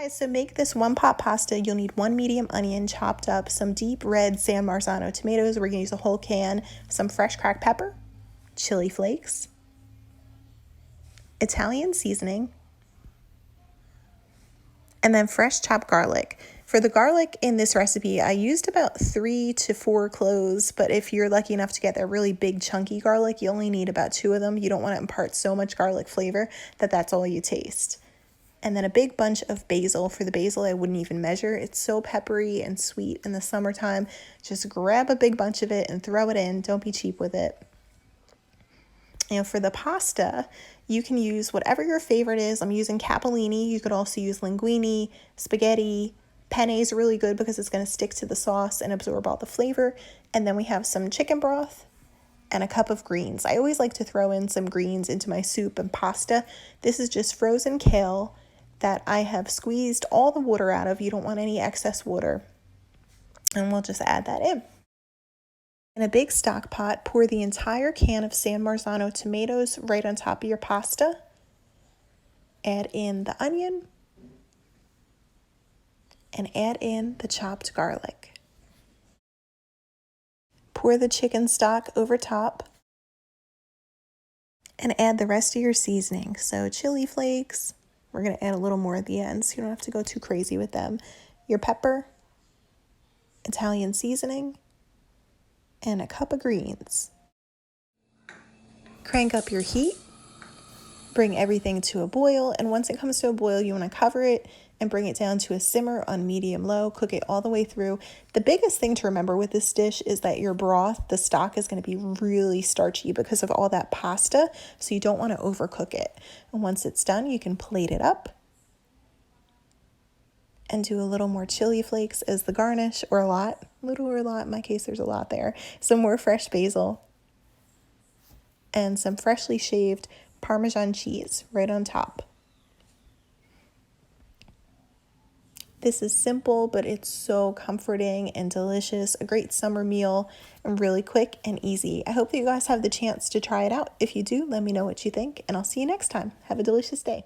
Guys, so make this one pot pasta. You'll need 1 medium onion chopped up, some deep red San Marzano tomatoes. We're gonna use a whole can, some fresh cracked pepper, chili flakes, Italian seasoning, and then fresh chopped garlic. For the garlic in this recipe, I used about 3 to 4 cloves, but if you're lucky enough to get that really big chunky garlic, you only need about 2 of them. You don't want to impart so much garlic flavor that that's all you taste. And then a big bunch of basil. For the basil, I wouldn't even measure. It's so peppery and sweet in the summertime. Just grab a big bunch of it and throw it in. Don't be cheap with it. For the pasta, you can use whatever your favorite is. I'm using capellini. You could also use linguine, spaghetti. Penne is really good because it's going to stick to the sauce and absorb all the flavor. And then we have some chicken broth and a cup of greens. I always like to throw in some greens into my soup and pasta. This is just frozen kale that I have squeezed all the water out of. You don't want any excess water. And we'll just add that in. In a big stock pot, pour the entire can of San Marzano tomatoes right on top of your pasta. Add in the onion and add in the chopped garlic. Pour the chicken stock over top and add the rest of your seasoning. So chili flakes, we're going to add a little more at the end so you don't have to go too crazy with them. Your pepper, Italian seasoning, and a cup of greens. Crank up your heat, bring everything to a boil, and once it comes to a boil, you want to cover it and bring it down to a simmer on medium-low. Cook it all the way through. The biggest thing to remember with this dish is that your broth, the stock, is going to be really starchy because of all that pasta, so you don't want to overcook it. And once it's done, you can plate it up and do a little more chili flakes as the garnish, or a lot, little or a lot. In my case, there's a lot there. Some more fresh basil and some freshly shaved Parmesan cheese right on top. This is simple, but it's so comforting and delicious. A great summer meal and really quick and easy. I hope that you guys have the chance to try it out. If you do, let me know what you think, and I'll see you next time. Have a delicious day.